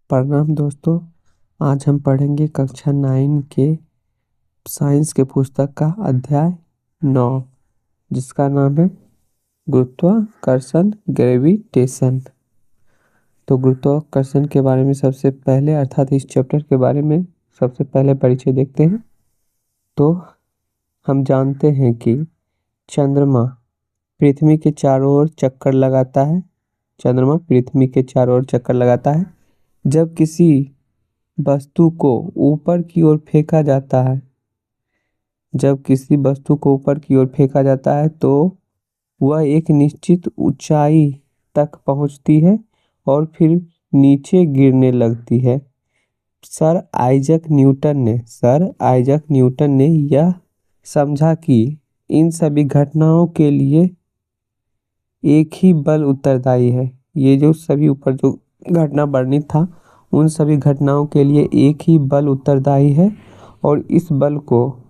प्रणाम दोस्तों। आज हम पढ़ेंगे कक्षा 9 के साइंस के पुस्तक का अध्याय 9, जिसका नाम है गुरुत्वाकर्षण ग्रेविटेशन। तो गुरुत्वाकर्षण के बारे में सबसे पहले अर्थात इस चैप्टर के बारे में सबसे पहले परिचय देखते हैं। तो हम जानते हैं कि चंद्रमा पृथ्वी के चारों ओर चक्कर लगाता है। चंद्रमा पृथ्वी के चारों ओर चक्कर लगाता है। जब किसी वस्तु को ऊपर की ओर फेंका जाता है तो वह एक निश्चित ऊंचाई तक पहुंचती है और फिर नीचे गिरने लगती है। सर आइजक न्यूटन ने यह समझा कि इन सभी घटनाओं के लिए एक ही बल उत्तरदायी है। ये जो सभी ऊपर जो घटना वर्णित था, उन सभी घटनाओं के लिए एक ही बल उत्तरदायी है और इस बल को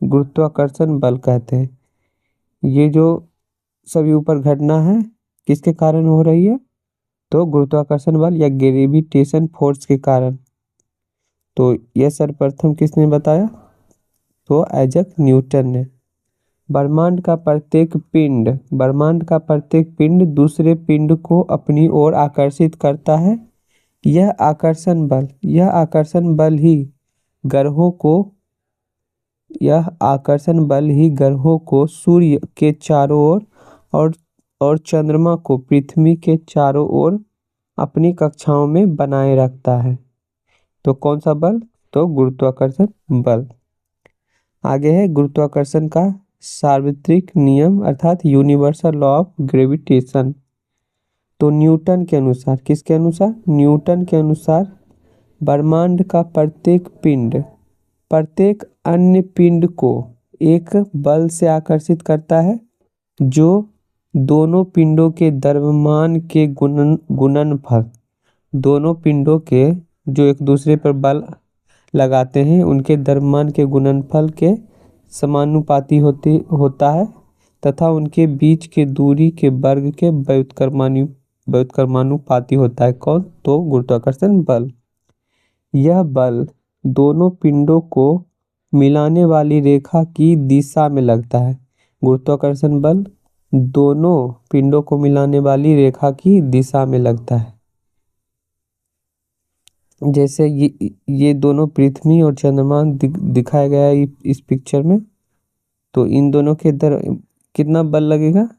गुरुत्वाकर्षण बल कहते हैं। ये जो सभी ऊपर घटना है किसके कारण हो रही है? तो गुरुत्वाकर्षण बल या ग्रेविटेशन फोर्स के कारण। तो यह सर्वप्रथम किसने बताया? तो आइजक न्यूटन ने। ब्रह्मांड का प्रत्येक पिंड दूसरे पिंड को अपनी ओर आकर्षित करता है। यह आकर्षण बल ही ग्रहों को सूर्य के चारों ओर और चंद्रमा को पृथ्वी के चारों ओर अपनी कक्षाओं में बनाए रखता है। तो कौन सा बल? तो गुरुत्वाकर्षण बल। आगे है गुरुत्वाकर्षण का सार्वत्रिक नियम अर्थात यूनिवर्सल लॉ ऑफ ग्रेविटेशन। तो न्यूटन के अनुसार, किसके अनुसार? न्यूटन के अनुसार ब्रह्मांड का प्रत्येक अन्य पिंड को एक बल से आकर्षित करता है जो दोनों पिंडों के द्रव्यमान के गुणनफल, दोनों पिंडों के जो एक दूसरे पर बल लगाते हैं उनके द्रव्यमान के गुणनफल के समानुपाती होता है तथा उनके बीच के दूरी के वर्ग के व्युत्क्रमानुपाती होता है। कौन? तो गुरुत्वाकर्षण बल। यह बल दोनों पिंडों को मिलाने वाली रेखा की दिशा में लगता है। गुरुत्वाकर्षण बल दोनों पिंडों को मिलाने वाली रेखा की दिशा में लगता है। जैसे ये दोनों पृथ्वी और चंद्रमा दिखाया गया है इस पिक्चर में। तो इन दोनों के कितना बल लगेगा?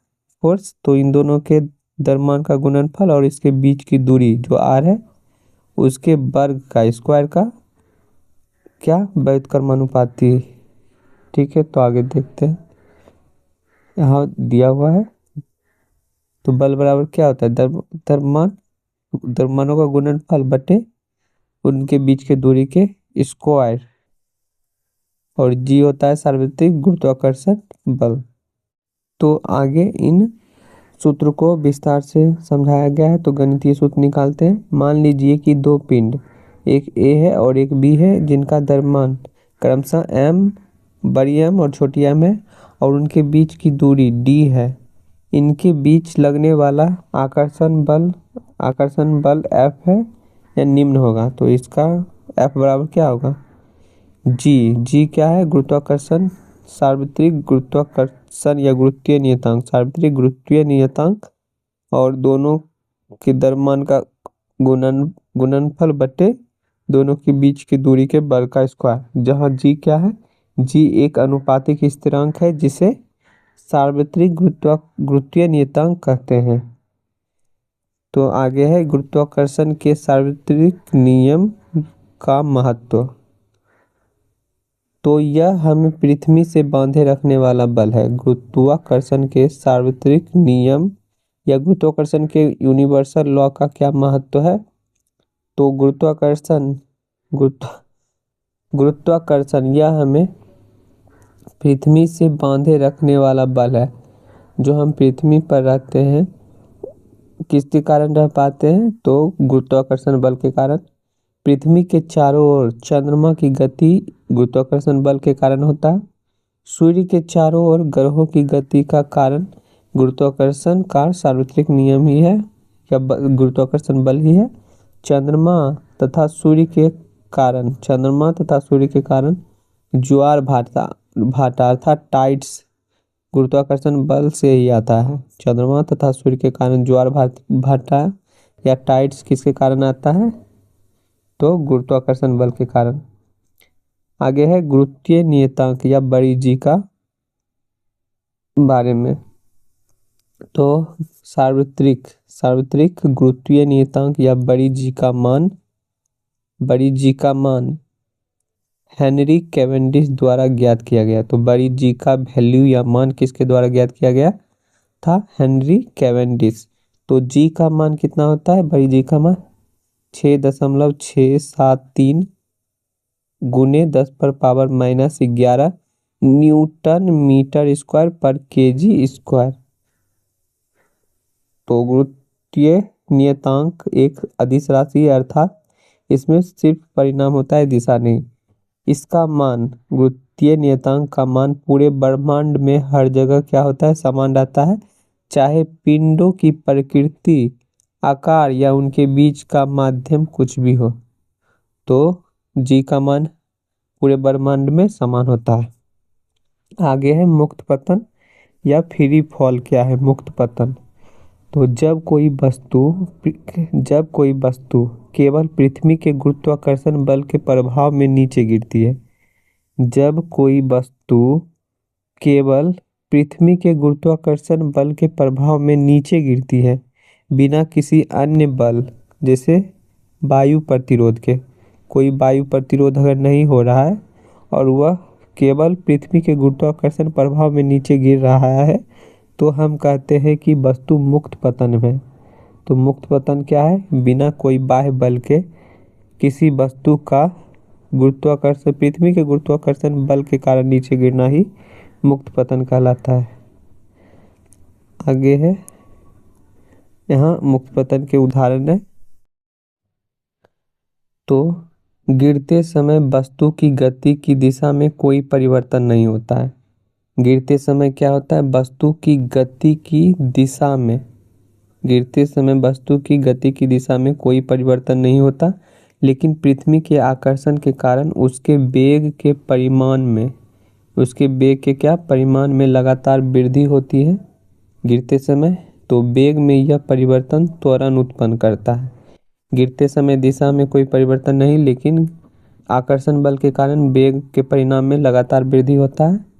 फोर्स। तो इन दोनों के द्रव्यमान का गुणनफल और इसके बीच की दूरी जो r है उसके वर्ग का स्क्वायर का क्या व्युत्क्रमानुपाती। ठीक है, तो आगे देखते हैं। यहाँ दिया हुआ है। तो बल बराबर क्या होता है? द्रव्यमानों का गुणनफल बटे उनके बीच के दूरी के स्क्वायर, और जी होता है सार्वत्रिक गुरुत्वाकर्षण बल। तो आगे इन सूत्र को विस्तार से समझाया गया है। तो गणितीय सूत्र निकालते हैं। मान लीजिए कि दो पिंड, एक ए है और एक बी है, जिनका द्रव्यमान क्रमशः m, बड़ी M और छोटी m है और उनके बीच की दूरी d है। इनके बीच लगने वाला आकर्षण बल F है या निम्न होगा। तो इसका F बराबर क्या होगा? जी क्या है? गुरुत्वाकर्षण, सार्वत्रिक गुरुत्वाकर्षण या सार्वत्रिक गुरुत्वीय नियतांक और दोनों के द्रव्यमान का गुणनफल बटे दोनों के बीच की दूरी के वर्ग का स्क्वायर। जहाँ जी क्या है? जी एक अनुपातिक स्थिरांक है जिसे सार्वत्रिक गुरुत्वीय नियतांक कहते हैं। तो आगे है गुरुत्वाकर्षण के सार्वत्रिक नियम का महत्व। तो यह हमें पृथ्वी से बांधे रखने वाला बल है। गुरुत्वाकर्षण के सार्वत्रिक नियम या गुरुत्वाकर्षण के यूनिवर्सल लॉ का क्या महत्व है? तो गुरुत्वाकर्षण यह हमें पृथ्वी से बांधे रखने वाला बल है। जो हम पृथ्वी पर रहते हैं किसके कारण रह पाते हैं? तो गुरुत्वाकर्षण बल के कारण। पृथ्वी के चारों ओर चंद्रमा की गति गुरुत्वाकर्षण बल के कारण होता है। सूर्य के चारों ओर ग्रहों की गति का कारण गुरुत्वाकर्षण का सार्वत्रिक नियम ही है या गुरुत्वाकर्षण बल ही है। चंद्रमा तथा सूर्य के कारण ज्वार भाटा अर्थात टाइड्स गुरुत्वाकर्षण बल से ही आता है। चंद्रमा तथा सूर्य के कारण ज्वार भाटा या टाइड्स किसके कारण आता है? तो गुरुत्वाकर्षण बल के कारण। आगे है गुरुत्वीय नियतांक या बड़ी जी का बारे में। तो सार्वत्रिक गुरुत्वीय नियतांक या बड़ी जी का मान हेनरी कैवेंडिश द्वारा ज्ञात किया गया। तो बड़ी जी का वैल्यू या मान किसके द्वारा ज्ञात किया गया था? Henry Cavendish. तो जी का मान कितना होता है? बड़ी जी का मान 6.673 गुने 10⁻⁻11 न्यूटन मीटर स्क्वायर पर केजी स्क्वायर। तो गुरुत्वीय नियतांक एक अदिश राशि है, अर्थात इसमें सिर्फ परिमाण होता है, दिशा नहीं। इसका मान, गुरुत्वीय नियतांक का मान पूरे ब्रह्मांड में हर जगह क्या होता है? समान रहता है, चाहे पिंडों की प्रकृति, आकार या उनके बीच का माध्यम कुछ भी हो। तो जी का मान पूरे ब्रह्मांड में समान होता है। आगे है मुक्त पतन या फ्री फॉल। क्या है मुक्त पतन? तो जब कोई वस्तु केवल पृथ्वी के गुरुत्वाकर्षण बल के प्रभाव में नीचे गिरती है। जब कोई वस्तु केवल पृथ्वी के गुरुत्वाकर्षण बल के प्रभाव में नीचे गिरती है, बिना किसी अन्य बल जैसे वायु प्रतिरोध के, कोई वायु प्रतिरोध अगर नहीं हो रहा है और वह केवल पृथ्वी के गुरुत्वाकर्षण प्रभाव में नीचे गिर रहा है, तो हम कहते हैं कि वस्तु मुक्त पतन में। तो मुक्त पतन क्या है? बिना कोई बाह्य बल के किसी वस्तु का गुरुत्वाकर्षण, पृथ्वी के गुरुत्वाकर्षण बल के कारण नीचे गिरना ही मुक्त पतन कहलाता है। आगे है, यहाँ मुक्त पतन के उदाहरण है। तो गिरते समय वस्तु की गति की दिशा में कोई परिवर्तन नहीं होता है। गिरते समय क्या होता है? वस्तु की गति की दिशा में, गिरते समय वस्तु की गति की दिशा में कोई परिवर्तन नहीं होता, लेकिन पृथ्वी के आकर्षण के कारण उसके वेग के परिमाण में लगातार वृद्धि होती है गिरते समय। तो वेग में यह परिवर्तन त्वरण उत्पन्न करता है। गिरते समय दिशा में कोई परिवर्तन नहीं, लेकिन आकर्षण बल के कारण वेग के परिमाण में लगातार वृद्धि होता है,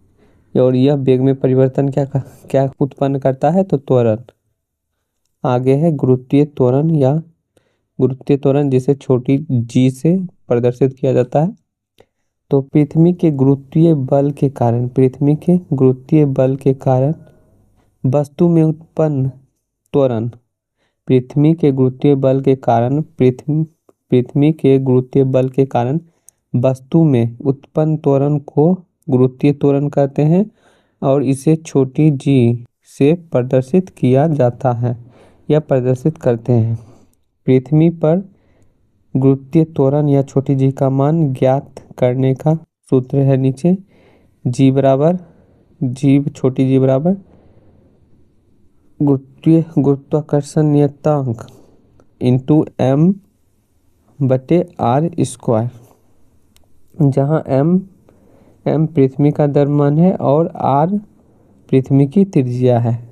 और यह वेग में परिवर्तन क्या उत्पन्न करता है? तो त्वरण। आगे है गुरुत्वीय त्वरण जिसे छोटी जी से प्रदर्शित किया जाता है। तो पृथ्वी के गुरुत्वीय बल के कारण वस्तु में उत्पन्न त्वरण, पृथ्वी के गुरुत्वीय बल के कारण वस्तु में उत्पन्न त्वरण को गुरुत्वीय त्वरण कहते हैं, और इसे छोटी जी से प्रदर्शित किया जाता है या प्रदर्शित करते हैं। पृथ्वी पर गुरुत्वीय त्वरण या छोटी जी का मान ज्ञात करने का सूत्र है नीचे। छोटी जी बराबर गुरुत्वाकर्षण नियतांक इंटू m/r², जहाँ m पृथ्वी का द्रव्यमान है और r पृथ्वी की त्रिज्या है।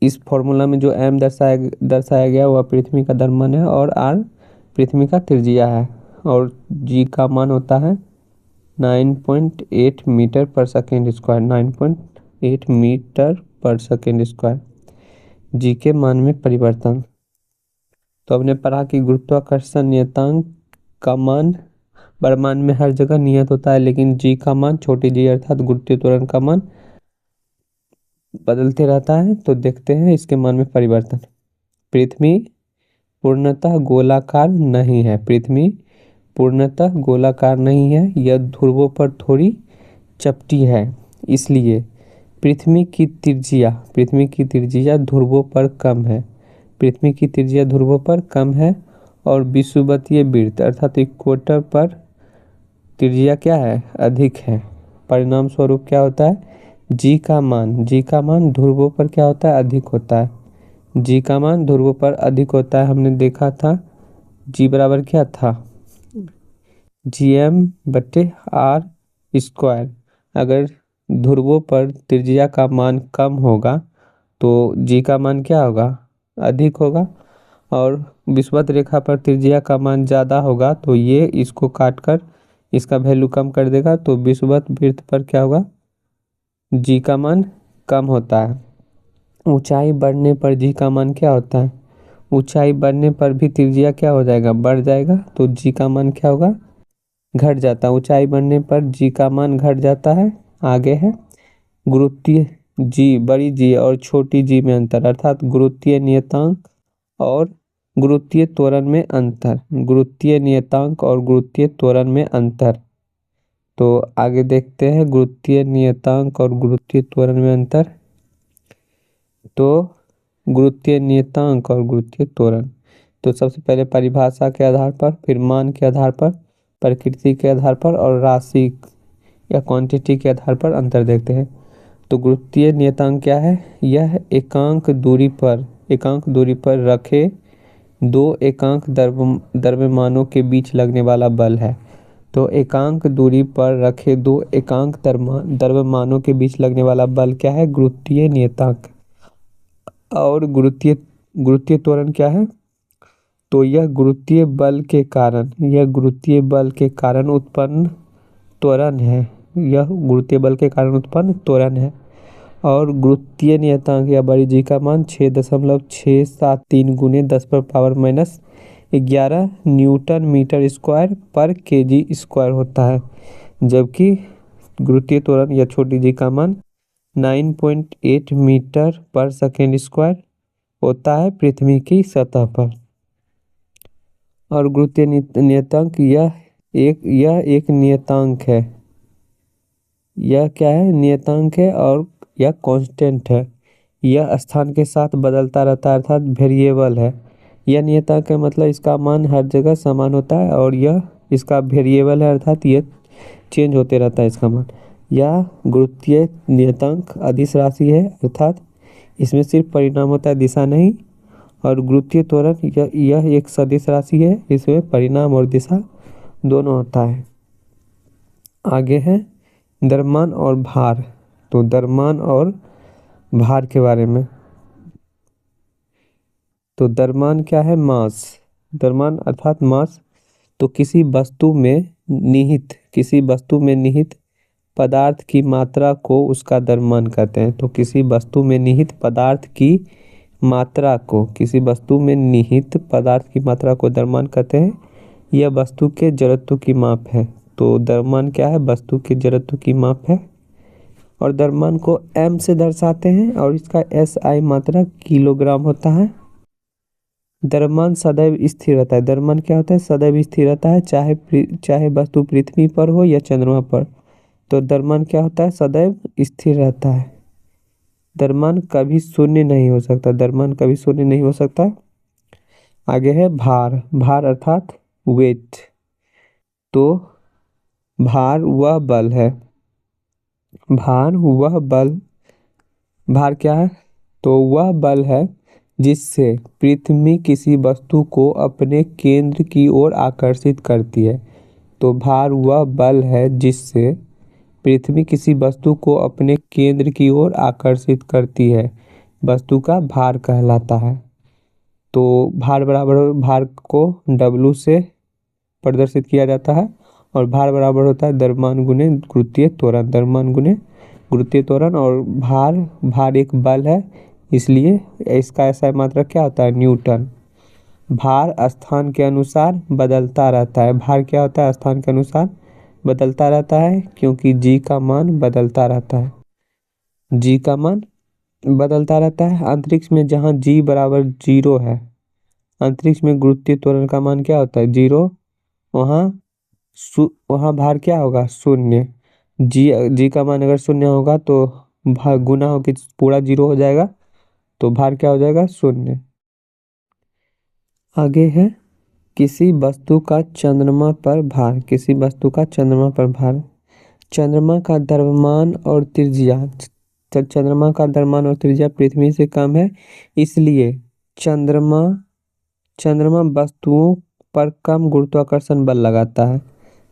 इस फॉर्मूला में जो m दर्शाया गया वह पृथ्वी का द्रव्यमान है और r पृथ्वी का त्रिज्या है, और g का मान होता है 9.8 मीटर पर सेकेंड स्क्वायर। 9.8 मीटर पर सेकेंड स्क्वायर जी के मान में परिवर्तन। तो हमने पढ़ा कि गुरुत्वाकर्षण नियतांक का मान ब्रह्मांड में हर जगह नियत होता है, लेकिन जी का मान, छोटी जी अर्थात गुरुत्वीय त्वरण का मान बदलते रहता है। तो देखते हैं इसके मान में परिवर्तन। पृथ्वी पूर्णतः गोलाकार नहीं है, यह ध्रुवों पर थोड़ी चपटी है। इसलिए पृथ्वी की त्रिज्या ध्रुवों पर कम है, और विषुवतीय वृत्त अर्थात इक्वेटर पर त्रिज्या क्या है? अधिक है। परिणाम स्वरूप क्या होता है? जी का मान ध्रुवों पर क्या होता है? अधिक होता है। जी का मान ध्रुवों पर अधिक होता है, हमने देखा था। जी बराबर क्या था, Gm/r²। अगर ध्रुवों पर त्रिज्या का मान कम होगा तो जी का मान क्या होगा, अधिक होगा। और विषुवत रेखा पर त्रिज्या का मान ज़्यादा होगा तो ये इसको काट कर इसका वैल्यू कम कर देगा, तो विषुवत वृत्त पर क्या होगा, जी का मान कम होता है। ऊंचाई बढ़ने पर जी का मान क्या होता है, ऊंचाई बढ़ने पर भी त्रिज्या क्या हो जाएगा, बढ़ जाएगा, तो जी का मान क्या होगा, घट जाता है। ऊंचाई बढ़ने पर जी का मान घट जाता है। आगे है गुरुत्वीय जी, बड़ी जी और छोटी जी में अंतर, अर्थात गुरुत्वीय नियतांक और गुरुत्वीय त्वरण में अंतर, गुरुत्वीय नियतांक और गुरुत्वीय त्वरण में अंतर। तो आगे देखते हैं गुरुत्वीय नियतांक और गुरुत्वीय त्वरण में अंतर। तो गुरुत्वीय नियतांक और गुरुत्वीय त्वरण, तो सबसे पहले परिभाषा के आधार पर, फिर मान के आधार पर, प्रकृति के आधार पर और राशि या क्वांटिटी के आधार पर अंतर देखते हैं। तो गुरुत्वीय नियतांक क्या है, यह एकांक दूरी पर रखे दो एकांक द्रव्यमानों के बीच लगने वाला बल है। तो एकांक दूरी पर रखे दो एकांक द्रव्यमानों के बीच लगने वाला बल क्या है, गुरुत्वीय नियतांक। और गुरुत्वीय गुरुत्वीय त्वरण क्या है, तो यह गुरुत्वीय बल के कारण उत्पन्न त्वरण है, यह गुरुत्वीय बल के कारण उत्पन्न त्वरण है। और गुरुत्वीय नियतांक या बड़ी जी का मान 6.673 गुने 10⁻⁻11 न्यूटन मीटर स्क्वायर पर केजी स्क्वायर होता है, जबकि गुरुत्वीय त्वरण या छोटी जी का मान 9.8 मीटर पर सेकेंड स्क्वायर होता है पृथ्वी की सतह पर। और गुरुत्वीय नियतांक यह एक नियतांक है, यह क्या है, नियतांक है और यह कांस्टेंट है। यह स्थान के साथ बदलता रहता है, अर्थात वेरिएबल है। यह नियतांक है मतलब इसका मान हर जगह समान होता है, और यह इसका वेरिएबल है, अर्थात यह चेंज होते रहता है इसका मान। यह गुरुत्वीय नियतांक अदिश राशि है, अर्थात इसमें सिर्फ परिणाम होता है, दिशा नहीं। और गुरुत्वीय त्वरण यह एक सदिश राशि है, इसमें परिणाम और दिशा दोनों होता है। आगे है द्रव्यमान और भार। तो द्रव्यमान और भार के बारे में, तो द्रव्यमान क्या है, मास। द्रव्यमान अर्थात मास। तो किसी वस्तु में निहित पदार्थ की मात्रा को उसका द्रव्यमान कहते हैं। तो किसी वस्तु में निहित पदार्थ की मात्रा को द्रव्यमान कहते हैं। यह वस्तु के जड़त्व की माप है। तो द्रव्यमान क्या है, वस्तु के जड़त्व की माप है। और द्रव्यमान को m से दर्शाते हैं और इसका SI मात्रा किलोग्राम होता है। द्रव्यमान सदैव स्थिर रहता है। द्रव्यमान क्या होता है, सदैव स्थिर रहता है, चाहे वस्तु पृथ्वी पर हो या चंद्रमा पर। तो द्रव्यमान क्या होता है, सदैव स्थिर रहता है। द्रव्यमान कभी शून्य नहीं हो सकता, द्रव्यमान कभी शून्य नहीं हो सकता। आगे है भार। भार अर्थात वेट। तो भार वह बल है, भार क्या है, तो वह बल है जिससे पृथ्वी किसी वस्तु को अपने केंद्र की ओर आकर्षित करती है। तो भार वह बल है जिससे पृथ्वी किसी वस्तु को अपने केंद्र की ओर आकर्षित करती है, वस्तु का भार कहलाता है। तो भार को W से प्रदर्शित किया जाता है, और भार बराबर होता है द्रव्यमान गुने गुरुत्वीय त्वरण, द्रव्यमान गुने गुरुत्वीय त्वरण। और भार एक बल है, इसलिए इसका ऐसा मात्रा क्या होता है, न्यूटन। भार स्थान के अनुसार बदलता रहता है। भार क्या होता है, स्थान के अनुसार बदलता रहता है, क्योंकि जी का मान बदलता रहता है, जी का मान बदलता रहता है। अंतरिक्ष में जहाँ जी बराबर 0 है, अंतरिक्ष में गुरुत्वीय त्वरण का मान क्या होता है, 0। वहाँ वहाँ भार क्या होगा, शून्य। जी का मान अगर शून्य होगा तो भार गुना होकर पूरा 0 हो जाएगा, तो भार क्या हो जाएगा, शून्य। आगे है किसी वस्तु का चंद्रमा पर भार। किसी वस्तु का चंद्रमा पर भार। चंद्रमा का द्रव्यमान और त्रिज्या पृथ्वी से कम है, इसलिए चंद्रमा चंद्रमा वस्तुओं पर कम गुरुत्वाकर्षण बल लगाता है।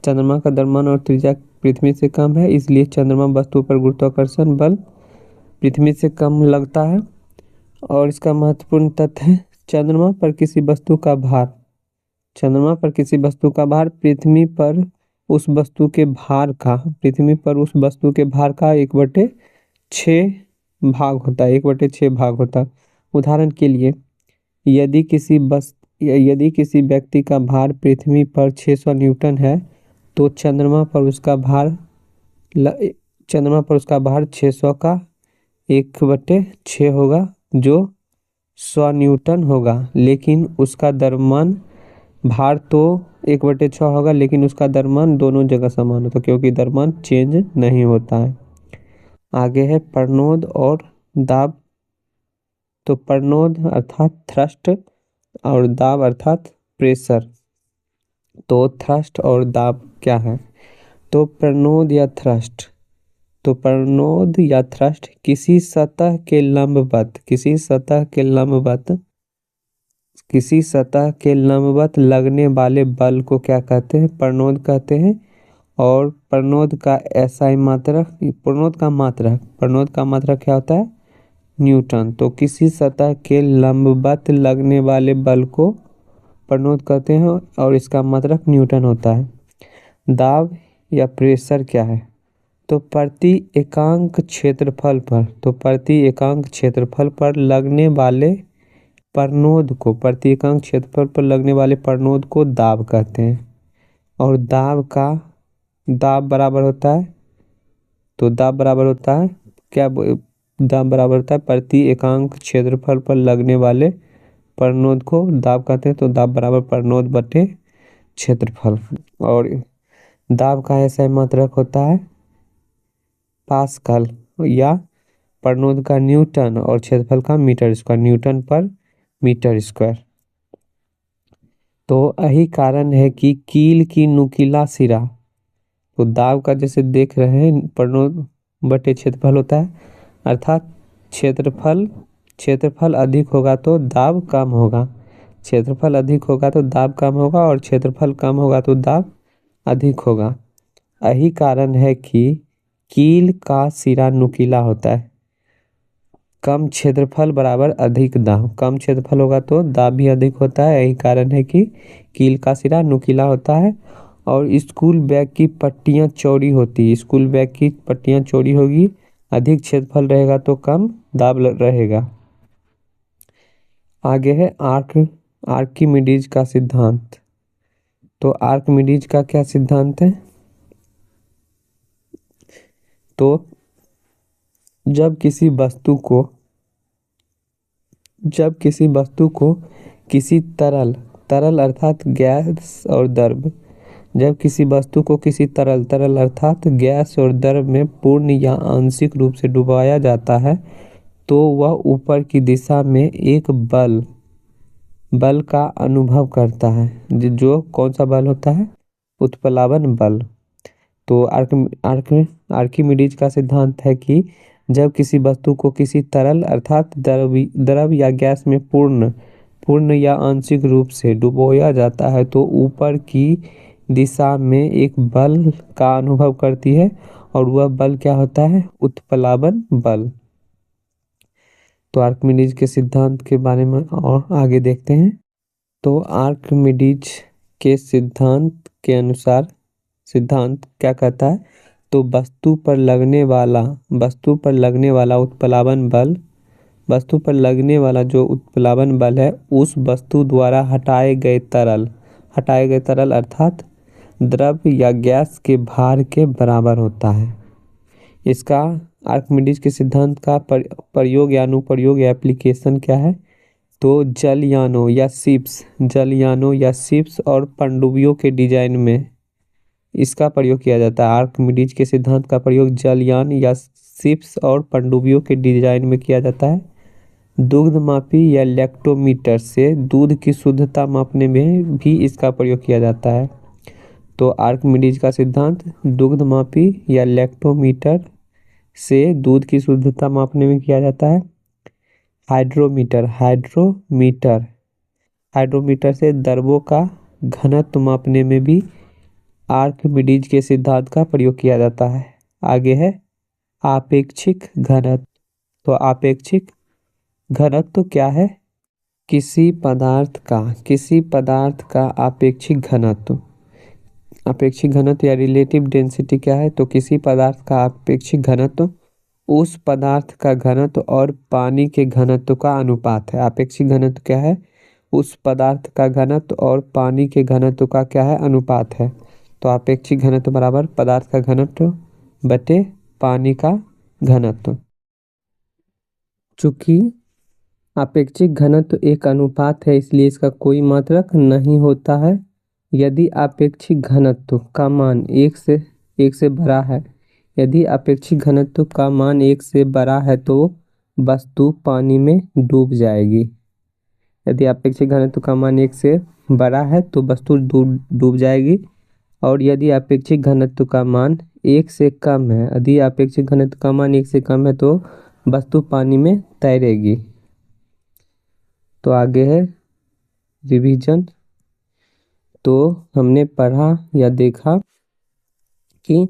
चंद्रमा का द्रव्यमान और त्रिज्या पृथ्वी से कम है, इसलिए चंद्रमा वस्तुओं पर गुरुत्वाकर्षण बल पृथ्वी से कम लगता है। और इसका महत्वपूर्ण तथ्य है, चंद्रमा पर किसी वस्तु का भार पृथ्वी पर उस वस्तु के भार का 1/6 भाग होता है। उदाहरण के लिए, यदि किसी व्यक्ति का भार पृथ्वी पर 600 न्यूटन है, तो चंद्रमा पर उसका भार 600 का 1/6 होगा, जो 100 न्यूटन होगा। लेकिन उसका द्रव्यमान भार तो 1/6 होगा, लेकिन उसका द्रव्यमान दोनों जगह समान होता है, क्योंकि द्रव्यमान चेंज नहीं होता है। आगे है प्रणोद और दाब। तो प्रणोद अर्थात थ्रस्ट और दाब अर्थात प्रेशर। तो थ्रस्ट और दाब क्या है? तो प्रणोद या थ्रस्ट किसी सतह के लंबवत लगने वाले बल को क्या कहते हैं? प्रणोद कहते हैं। और प्रणोद का मात्रक क्या होता है? न्यूटन। तो किसी सतह के लंबवत लगने वाले बल को प्रणोद कहते हैं और इसका मात्रक न्यूटन होता है। दाब या प्रेशर क्या है? तो प्रति एकांक क्षेत्रफल पर लगने वाले प्रणोद को दाब कहते हैं। और दाब बराबर होता है प्रति एकांक क्षेत्रफल पर लगने वाले प्रणोद को दाब कहते हैं। तो दाब बराबर प्रणोद बटे क्षेत्रफल। और दाब का ऐसा मात्रक होता है पास्कल, या प्रणोद का न्यूटन और क्षेत्रफल का मीटर स्क्वायर, न्यूटन पर मीटर स्क्वायर। तो यही कारण है कि कील की नुकीला सिरा, तो दाब का जैसे देख रहे हैं प्रणोद बटे क्षेत्रफल होता है, अर्थात क्षेत्रफल अधिक होगा तो दाब कम होगा, और क्षेत्रफल कम होगा तो दाब अधिक होगा। यही कारण है कि कील का सिरा नुकीला होता है। कम क्षेत्रफल बराबर अधिक दाब, कम क्षेत्रफल होगा तो दाब भी अधिक होता है। यही कारण है कि कील का सिरा नुकीला होता है। और स्कूल बैग की पट्टियाँ चौड़ी होगी, अधिक क्षेत्रफल रहेगा तो कम दाब रहेगा। आगे है आर्किमिडीज का सिद्धांत। तो आर्किमिडीज का क्या सिद्धांत है? तो जब किसी वस्तु को किसी तरल अर्थात गैस और द्रव अर्थात गैस और द्रव में पूर्ण या आंशिक रूप से डुबाया जाता है, तो वह ऊपर की दिशा में एक बल का अनुभव करता है, जो कौन सा बल होता है? उत्प्लावन बल। तो आर्किमिडीज का सिद्धांत है कि जब किसी वस्तु को किसी तरल अर्थात द्रव या गैस में पूर्ण या आंशिक रूप से डुबोया जाता है, तो ऊपर की दिशा में एक बल का अनुभव करती है, और वह बल क्या होता है? उत्प्लावन बल। तो आर्किमिडीज के सिद्धांत के बारे में और आगे देखते हैं। तो आर्किमिडीज के सिद्धांत के अनुसार सिद्धांत क्या कहता है? तो वस्तु पर लगने वाला उत्प्लावन बल है, उस वस्तु द्वारा हटाए गए तरल अर्थात द्रव या गैस के भार के बराबर होता है। इसका आर्किमिडीज के सिद्धांत का प्रयोग या अनुप्रयोग या एप्लीकेशन क्या है? तो जलयानों या शिप्स और पनडुब्बियों के डिजाइन में इसका प्रयोग किया जाता है। आर्किमिडीज के सिद्धांत का प्रयोग जलयान या शिप्स और पनडुब्बियों के डिजाइन में किया जाता है। दुग्धमापी या लैक्टोमीटर से दूध की शुद्धता मापने में भी इसका प्रयोग किया जाता है। तो आर्किमिडीज का सिद्धांत दुग्धमापी या लैक्टोमीटर से दूध की शुद्धता मापने में किया जाता है। हाइड्रोमीटर, हाइड्रोमीटर से द्रव्यों का घनत्व मापने में भी आर्किमिडीज के सिद्धांत का प्रयोग किया जाता है। आगे है आपेक्षिक घनत्व। तो आपेक्षिक घनत्व क्या है? किसी पदार्थ का आपेक्षिक घनत्व या रिलेटिव डेंसिटी क्या है? तो किसी पदार्थ का आपेक्षिक घनत्व उस पदार्थ का घनत्व और पानी के घनत्व का अनुपात है। आपेक्षिक घनत्व क्या है? उस पदार्थ का घनत्व और पानी के घनत्व का क्या है? अनुपात है। तो आपेक्षिक घनत्व बराबर पदार्थ का घनत्व बटे पानी का घनत्व। चूंकि आपेक्षिक घनत्व एक अनुपात है इसलिए इसका कोई मात्रक नहीं होता है। यदि आपेक्षिक घनत्व का मान एक से बड़ा है, यदि आपेक्षिक घनत्व का मान 1 से बड़ा है तो वस्तु पानी में डूब जाएगी। यदि आपेक्षिक घनत्व का मान 1 से बड़ा है तो वस्तु डूब जाएगी। और यदि आपेक्षिक घनत्व का मान 1 से कम है, यदि आपेक्षिक घनत्व का मान 1 से कम है तो वस्तु पानी में तैरेगी। तो आगे है रिवीजन। तो हमने पढ़ा या देखा कि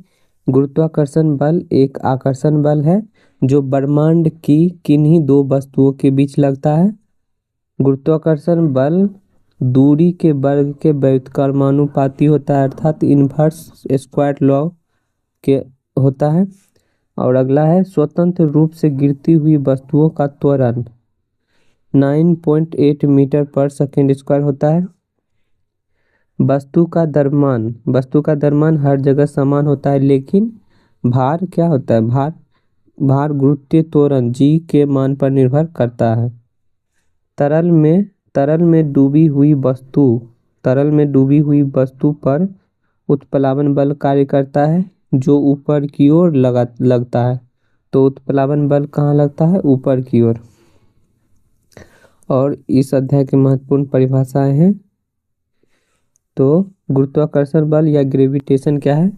गुरुत्वाकर्षण बल एक आकर्षण बल है जो ब्रह्मांड की किन्हीं दो वस्तुओं के बीच लगता है। गुरुत्वाकर्षण बल दूरी के वर्ग के व्युत्क्रमानुपाती होता है, अर्थात इनवर्स स्क्वायर लॉ के होता है। और अगला है स्वतंत्र रूप से गिरती हुई वस्तुओं का त्वरण 9.8 मीटर पर सेकंड स्क्वायर होता है। वस्तु का द्रव्यमान हर जगह समान होता है, लेकिन भार क्या होता है? भार गुरुत्वीय त्वरण g के मान पर निर्भर करता है। तरल में डूबी हुई वस्तु पर उत्प्लावन बल कार्य करता है जो ऊपर की ओर लगता है। तो उत्प्लावन बल कहाँ लगता है? ऊपर की ओर। और इस अध्याय की महत्वपूर्ण परिभाषाएं हैं। तो गुरुत्वाकर्षण बल या ग्रेविटेशन क्या है?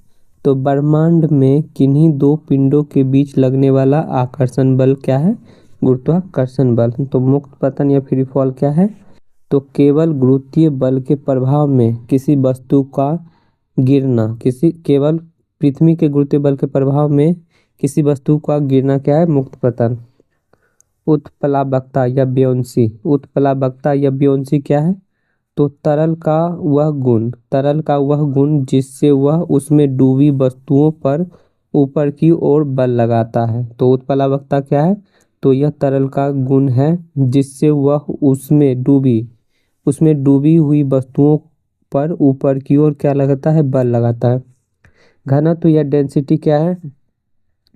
तो ब्रह्मांड में किन्हीं दो पिंडों के बीच लगने वाला आकर्षण बल क्या है? गुरुत्वाकर्षण बल। तो मुक्त पतन या फ्री फॉल क्या है? तो केवल गुरुत्वीय बल के प्रभाव में किसी वस्तु का गिरना, केवल पृथ्वी के गुरुत्वीय बल के प्रभाव में किसी वस्तु का गिरना क्या है? मुक्त पतन। उत्प्लावकता या ब्योंसी क्या है? तो तरल का वह गुण जिससे वह उसमें डूबी वस्तुओं पर ऊपर की ओर बल लगाता है। तो उत्प्लावकता क्या है? तो यह तरल का गुण है जिससे वह उसमें डूबी हुई वस्तुओं पर ऊपर की ओर क्या लगाता है? बल लगाता है। घनत्व या डेंसिटी क्या है?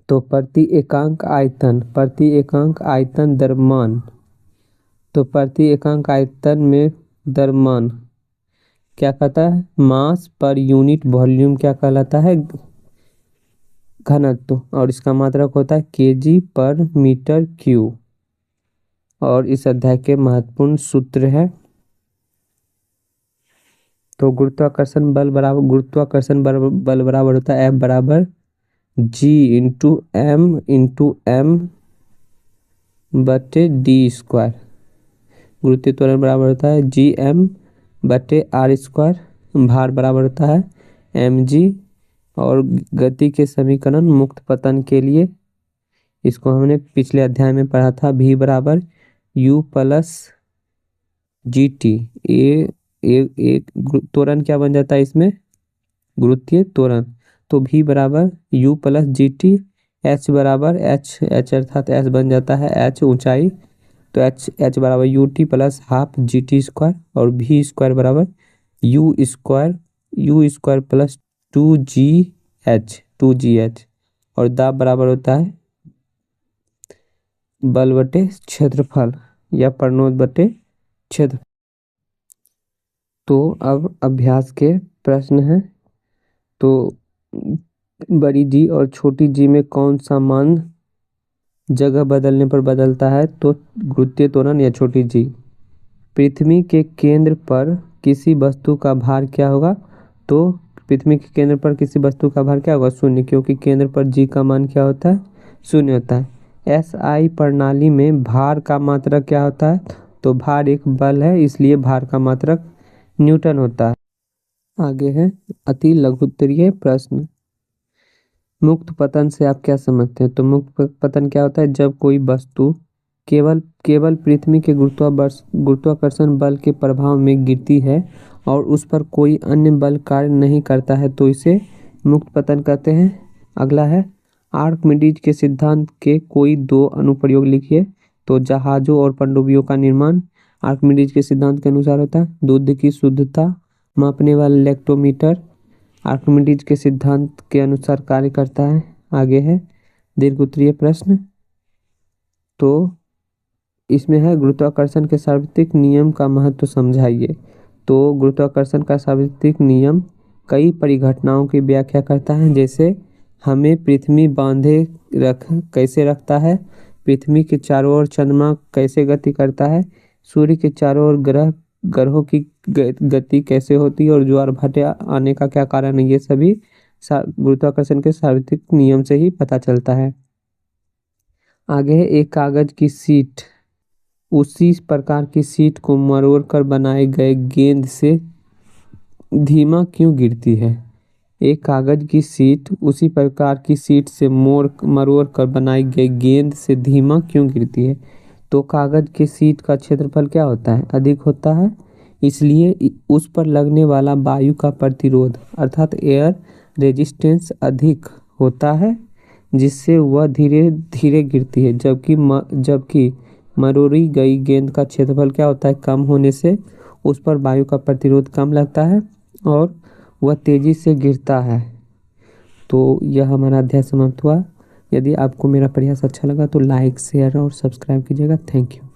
तो प्रति एकांक आयतन द्रव्यमान। तो प्रति एकांक आयतन में द्रव्यमान क्या कहता है? मास पर यूनिट वॉल्यूम क्या कहलाता है? घनत्व। और इसका मात्रक होता है केजी पर मीटर क्यूब। और इस अध्याय के महत्वपूर्ण सूत्र है। तो गुरुत्वाकर्षण बल बराबर होता है F बराबर G इंटू M बटे डी स्क्वायर। गुरुत्वीय त्वरण बराबर होता है GM बटे R स्क्वायर। भार बराबर होता है mg। और गति के समीकरण मुक्त पतन के लिए इसको हमने पिछले अध्याय में पढ़ा था। v बराबर u प्लस जी टी। एक त्वरण क्या बन जाता है इसमें? गुरुत्वीय त्वरण। तो v बराबर u plus G T. h बराबर h अर्थात h बन जाता है h ऊंचाई। तो h बराबर U T plus half G T square. और v स्क्वायर बराबर यू स्क्वायर प्लस 2gh। और दाब बराबर होता है बल बटे क्षेत्रफल या प्रणोद बटे क्षेत्र। तो अब अभ्यास के प्रश्न हैं। तो बड़ी जी और छोटी जी में कौन सा मान जगह बदलने पर बदलता है? तो गुरुत्वीय त्वरण या छोटी जी। पृथ्वी के केंद्र पर किसी वस्तु का भार क्या होगा? तो पृथ्वी के केंद्र पर किसी वस्तु का भार क्या होगा? 0, क्योंकि केंद्र पर जी का मान क्या होता है? 0 होता है। एसआई प्रणाली में भार का मात्रक क्या होता है? तो भार एक बल है, इसलिए भार का मात्रक न्यूटन होता है। आगे है अति लघुत्तरीय प्रश्न। मुक्त पतन से आप क्या समझते हैं? तो मुक्त पतन क्या होता है? जब कोई वस्तु केवल पृथ्वी के गुरुत्वाकर्षण बल के प्रभाव में गिरती है और उस पर कोई अन्य बल कार्य नहीं करता है तो इसे मुक्त पतन कहते हैं। अगला है आर्किमिडीज के सिद्धांत के कोई दो अनुप्रयोग लिखिए। तो जहाजों और पनडुब्बियों का निर्माण आर्किमिडीज के सिद्धांत के अनुसार होता है। दूध की शुद्धता मापने वाला लैक्टोमीटर आर्किमिडीज के सिद्धांत के अनुसार कार्य करता है। आगे है दीर्घ-उत्तरीय प्रश्न। तो इसमें है गुरुत्वाकर्षण के सार्वत्रिक नियम का महत्व समझाइए। तो गुरुत्वाकर्षण का सार्वत्रिक नियम कई परिघटनाओं की व्याख्या करता है, जैसे हमें पृथ्वी बांधे कैसे रखता है, पृथ्वी के चारों ओर चंद्रमा कैसे गति करता है, सूर्य के चारों ओर ग्रहों की गति कैसे होती है और ज्वार भाटे आने का क्या कारण है, ये सभी गुरुत्वाकर्षण के सार्वत्रिक नियम से ही पता चलता है। आगे है एक कागज की शीट उसी प्रकार की शीट को मरोड़ कर बनाए गए गेंद से धीमा क्यों गिरती है? एक कागज की शीट उसी प्रकार की शीट से मरोड़ कर बनाई गई गेंद से धीमा क्यों गिरती है? तो कागज के शीट का क्षेत्रफल क्या होता है? अधिक होता है, इसलिए उस पर लगने वाला वायु का प्रतिरोध अर्थात एयर रेजिस्टेंस अधिक होता है, जिससे वह धीरे धीरे गिरती है। जबकि मरोड़ी गई गेंद का क्षेत्रफल क्या होता है? कम होने से उस पर वायु का प्रतिरोध कम लगता है और वह तेजी से गिरता है। तो यह हमारा अध्याय समाप्त हुआ। यदि आपको मेरा प्रयास अच्छा लगा तो लाइक शेयर और सब्सक्राइब कीजिएगा। Thank you.